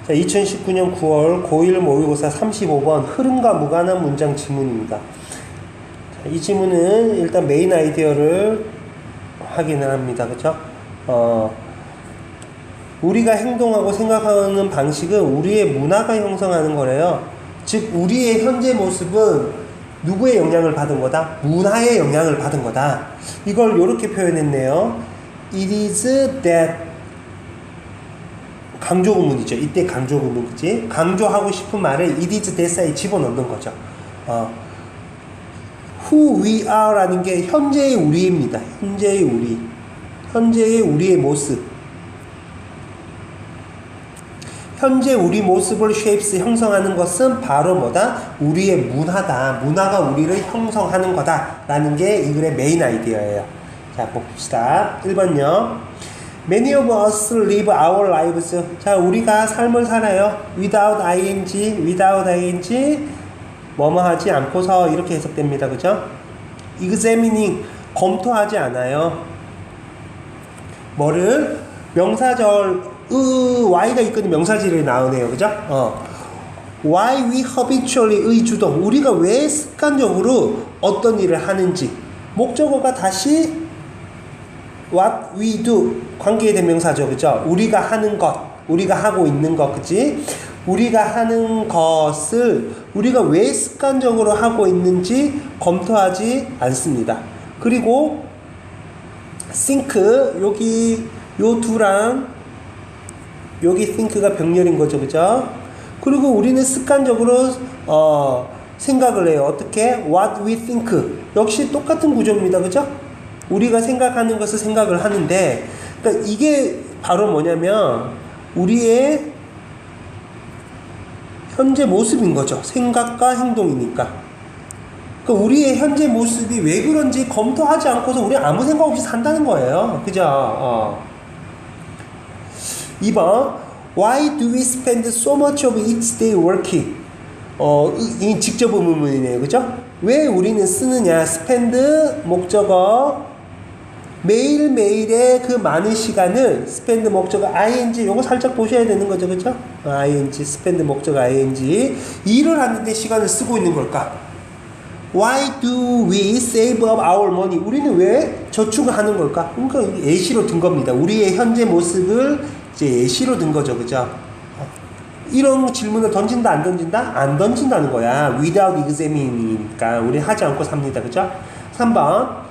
자, 2019년 9월 고1 모의고사 35번 흐름과 무관한 문장 지문입니다. 자, 이 지문은 일단 메인 아이디어를 확인을 합니다. 그쵸? 우리가 행동하고 생각하는 방식은 우리의 문화가 형성하는 거래요. 즉 우리의 현재 모습은 누구의 영향을 받은 거다? 문화의 영향을 받은 거다. 이걸 이렇게 표현했네요. It is that 강조 구문이죠. 이때 강조 구문, 그치? 강조하고 싶은 말을 it is that 사이에 집어넣는 거죠. who we are 라는 게 현재의 우리입니다. 현재의 우리. 현재의 우리의 모습. 현재 우리 모습을 shapes 형성하는 것은 바로 뭐다? 우리의 문화다. 문화가 우리를 형성하는 거다. 라는 게 이 글의 메인 아이디어예요. 자, 봅시다. 1번요. Many of us live our lives. 자, 우리가 삶을 살아요. without ing, 뭐뭐 하지 않고서 이렇게 해석됩니다. 그죠? examining, 검토하지 않아요. 뭐를? 명사절, y가 있거든 명사절이 나오네요. 그죠? why we habitually 의주동. 우리가 왜 습관적으로 어떤 일을 하는지. 목적어가 다시 what we do. 관계에 대한 명사죠. 그죠? 우리가 하는 것, 우리가 하고 있는 것, 그치? 우리가 하는 것을 우리가 왜 습관적으로 하고 있는지 검토하지 않습니다. 그리고 think, 여기 요 두랑 여기 think가 병렬인 거죠. 그죠? 그리고 우리는 습관적으로 생각을 해요. 어떻게? what we think. 역시 똑같은 구조입니다. 그죠? 우리가 생각하는 것을 생각을 하는데, 그러니까 이게 바로 뭐냐면 우리의 현재 모습인 거죠. 생각과 행동이니까. 그러니까 우리의 현재 모습이 왜 그런지 검토하지 않고서 우리 아무 생각 없이 산다는 거예요. 그죠? 2번. Why do we spend so much of each day working? 이 직접 의문문이네요. 그죠? 왜 우리는 쓰느냐? spend 목적어 매일매일의 그 많은 시간을 spend 목적어 ing 요거 살짝 보셔야 되는 거죠. 그죠? ing spend 목적어 ing 일을 하는데 시간을 쓰고 있는 걸까? Why do we save up our money? 우리는 왜 저축을 하는 걸까? 그러니까 예시로 든 겁니다. 우리의 현재 모습을 이제 예시로 든 거죠. 그죠? 이런 질문을 던진다 안 던진다? 안 던진다는 거야. without examining이니까 우리 하지 않고 삽니다. 그죠? 3번.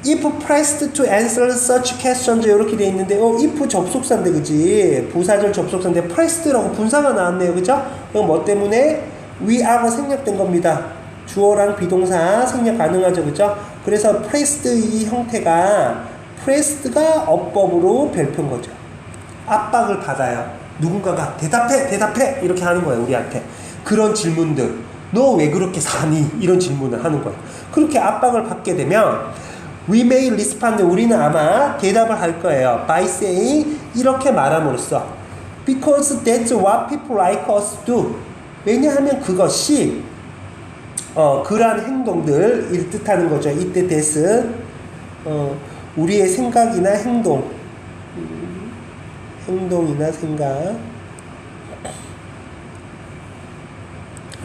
If pressed to answer such questions 이렇게 돼 있는데 if 접속사인데 그지? 부사절 접속사인데 pressed라고 분사가 나왔네요. 그죠? 그럼 뭐 때문에? we are가 생략된 겁니다. 주어랑 비동사 생략 가능하죠. 그죠? 그래서 pressed 이 형태가 pressed가 어법으로 별표인 거죠. 압박을 받아요. 누군가가 대답해 이렇게 하는 거예요. 우리한테 그런 질문들, 너 왜 그렇게 사니? 이런 질문을 하는 거예요. 그렇게 압박을 받게 되면 we may respond, 우리는 아마 대답을 할 거예요. by saying, 이렇게 말함으로써 because that's what people like us do. 왜냐하면 그것이 그러한 행동들을 뜻하는 거죠. 이때 that's 우리의 생각이나 행동이나 생각,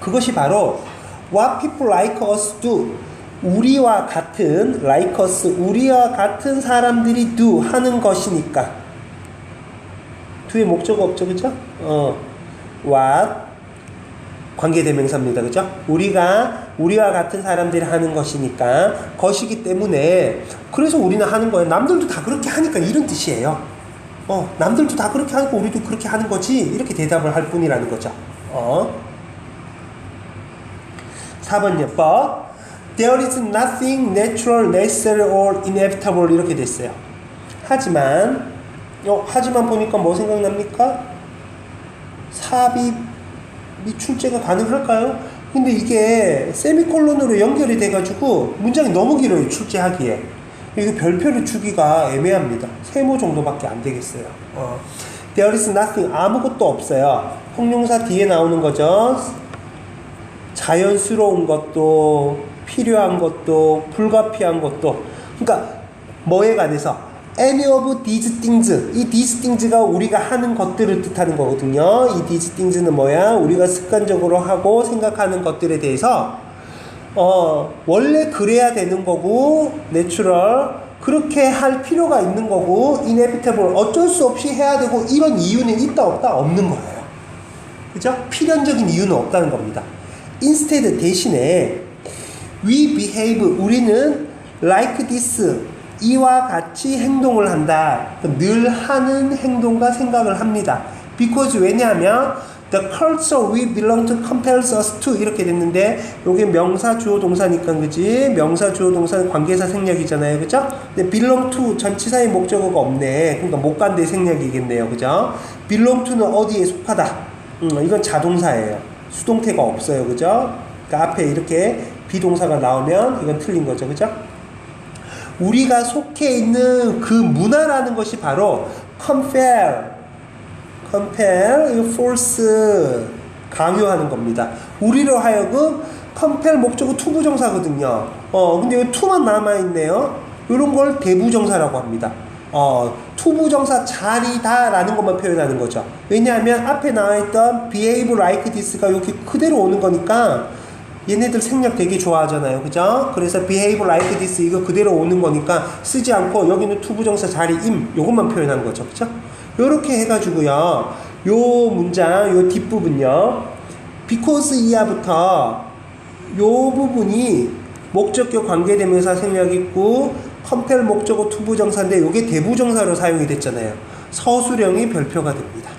그것이 바로 what people like us do. 우리와 같은 like us, 우리와 같은 사람들이 do 하는 것이니까. do의 목적어 없죠. 그죠? what 관계대명사입니다. 그죠? 우리와 같은 사람들이 하는 것이니까, 것이기 때문에 그래서 우리는 하는 거예요. 남들도 다 그렇게 하니까 이런 뜻이에요. 남들도 다 그렇게 하니까 우리도 그렇게 하는 거지. 이렇게 대답을 할 뿐이라는 거죠. 4번요. But there is nothing natural, necessary or inevitable 이렇게 됐어요. 하지만 보니까 뭐 생각납니까? 삽입이 출제가 가능할까요? 근데 이게 세미콜론으로 연결이 돼가지고 문장이 너무 길어요. 출제하기에. 이거 별표를 주기가 애매합니다. 세모 정도밖에 안 되겠어요. There is nothing, 아무것도 없어요. 형용사 뒤에 나오는 거죠. 자연스러운 것도, 필요한 것도, 불가피한 것도. 그러니까 뭐에 관해서? any of these things. 이 these things가 우리가 하는 것들을 뜻하는 거거든요. 이 these things는 뭐야? 우리가 습관적으로 하고 생각하는 것들에 대해서 원래 그래야 되는 거고 natural 그렇게 할 필요가 있는 거고 inevitable 어쩔 수 없이 해야 되고 이런 이유는 있다 없다 없는 거예요. 그죠? 필연적인 이유는 없다는 겁니다. instead 대신에 we behave 우리는 like this 이와 같이 행동을 한다. 늘 하는 행동과 생각을 합니다. because 왜냐하면 the culture we belong to compels us to 이렇게 됐는데 요게 명사 주어 동사니까 그지? 명사 주어 동사는 관계사 생략이잖아요. 그죠? 근데 belong to 전치사의 목적어가 없네. 그러니까 못 간대 생략이겠네요. 그죠? belong to는 어디에 속하다. 이건 자동사예요. 수동태가 없어요. 그죠? 그러니까 앞에 이렇게 비동사가 나오면 이건 틀린 거죠. 그죠? 우리가 속해 있는 그 문화라는 것이 바로 compel, force 강요하는 겁니다. 우리로 하여금 compel 목적어 투부정사거든요. 근데 여기 to만 남아있네요. 이런 걸 대부정사라고 합니다. 투부정사 자리다 라는 것만 표현하는 거죠. 왜냐하면 앞에 나와있던 behave like this가 여기 그대로 오는 거니까 얘네들 생략 되게 좋아하잖아요. 그죠? 그래서 behave like this 이거 그대로 오는 거니까 쓰지 않고 여기는 투부정사 자리임 요것만 표현하는 거죠. 그죠? 요렇게 해가지고요. 요 문장 요 뒷부분요. because 이하부터 요 부분이 목적격 관계대명사 생략 있고 compel 목적어 투부정사인데 요게 대부정사로 사용이 됐잖아요. 서술형이 별표가 됩니다.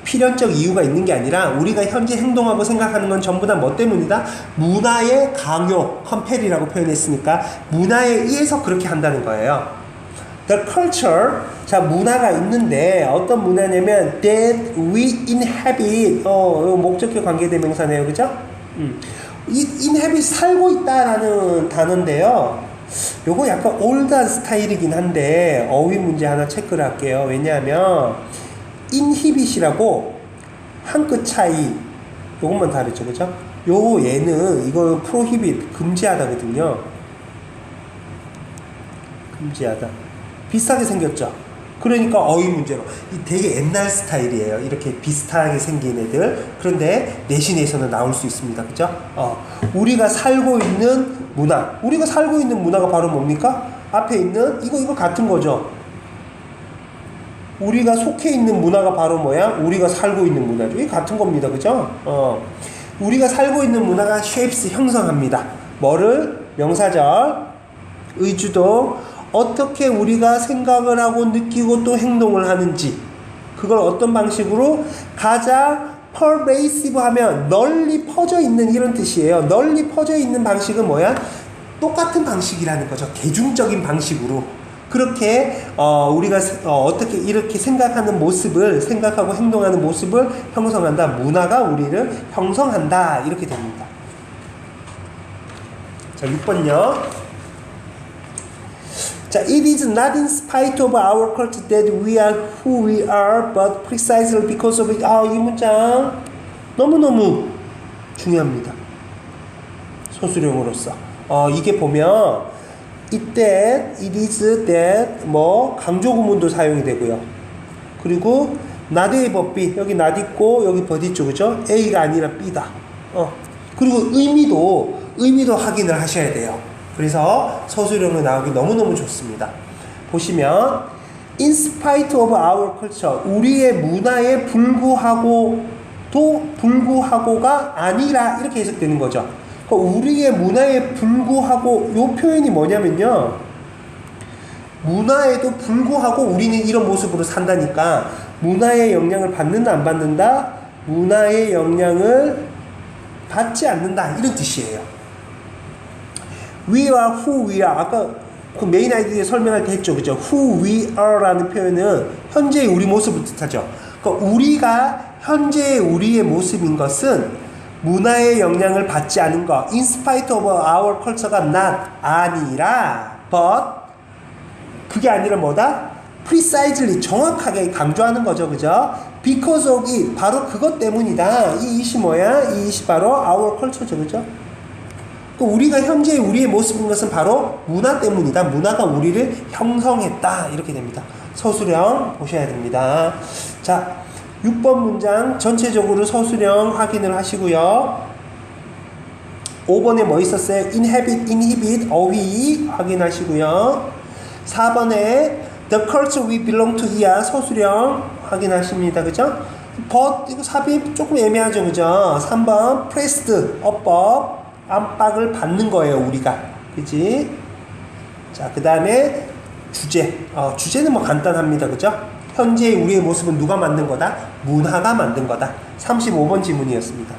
필연적 이유가 있는 게 아니라 우리가 현재 행동하고 생각하는 건 전부 다 뭐 때문이다? 문화의 강요, compel이라고 표현했으니까 문화에 의해서 그렇게 한다는 거예요. The culture, 자 문화가 있는데 어떤 문화냐면 that we inhabit, 목적격 관계대명사네요, 그죠? 이 inhabit 살고 있다라는 단어인데요. 요거 약간 올드한 스타일이긴 한데 어휘 문제 하나 체크를 할게요. 왜냐하면 inhibit이라고 한 끗 차이 요것만 다르죠. 그죠? 얘는 이거 prohibit 금지하다거든요. 금지하다 비슷하게 생겼죠. 그러니까 어휘 문제로 되게 옛날 스타일이에요. 이렇게 비슷하게 생긴 애들. 그런데 내신에서는 나올 수 있습니다. 그죠? 우리가 살고 있는 문화, 우리가 살고 있는 문화가 바로 뭡니까? 앞에 있는 이거 같은 거죠. 우리가 속해 있는 문화가 바로 뭐야? 우리가 살고 있는 문화죠. 이게 같은 겁니다. 그죠? 우리가 살고 있는 문화가 shapes 형성합니다. 뭐를? 명사절, 의주동, 어떻게 우리가 생각을 하고 느끼고 또 행동을 하는지 그걸 어떤 방식으로 가장 pervasive 하면 널리 퍼져 있는 이런 뜻이에요. 널리 퍼져 있는 방식은 뭐야? 똑같은 방식이라는 거죠. 대중적인 방식으로. 그렇게 우리가 어떻게 이렇게 생각하는 모습을 생각하고 행동하는 모습을 형성한다. 문화가 우리를 형성한다. 이렇게 됩니다. 자, 6번요. 자, it is not in spite of our culture that we are who we are, but precisely because of it. 이 문장 너무너무 중요합니다. 소수령으로서. 이게 보면 it that, it is that, 강조 구문도 사용이 되고요. 그리고 not의 법비, 여기 not 있고, 여기 but 있죠, 그죠? A가 아니라 B다. 그리고 의미도 확인을 하셔야 돼요. 그래서 서술형으로 나오기 너무너무 좋습니다. 보시면, in spite of our culture, 우리의 문화에 불구하고가 아니라, 이렇게 해석되는 거죠. 우리의 문화에 불구하고 요 표현이 뭐냐면요. 문화에도 불구하고 우리는 이런 모습으로 산다니까 문화의 영향을 받는다 안 받는다? 문화의 영향을 받지 않는다 이런 뜻이에요. We are who we are. 아까 그 메인 아이디에 설명할 때 했죠. 그죠? Who we are 라는 표현은 현재의 우리 모습을 뜻하죠. 그러니까 우리가 현재의 우리의 모습인 것은 문화의 영향을 받지 않은 것, in spite of our culture가 not 아니라, but 그게 아니라 뭐다? precisely 정확하게 강조하는 거죠, 그죠? Because of it 바로 그것 때문이다. 이 it이 뭐야? 이 it이 바로 our culture죠, 그죠? 또 우리가 현재 우리의 모습인 것은 바로 문화 때문이다. 문화가 우리를 형성했다. 이렇게 됩니다. 서술형 보셔야 됩니다. 자, 6번 문장 전체적으로 서술형 확인을 하시고요. 5번에 뭐 있었어요? inhibit, 어휘 확인하시고요. 4번에 the culture we belong to 이야 서술형 확인하십니다. 그죠? but 이거 삽입 조금 애매하죠. 그죠? 3번 pressed, 압박, 압박을 받는 거예요. 우리가. 그지? 자, 그 다음에 주제. 주제는 뭐 간단합니다. 그죠? 현재 우리의 모습은 누가 만든 거다? 문화가 만든 거다. 35번 지문이었습니다.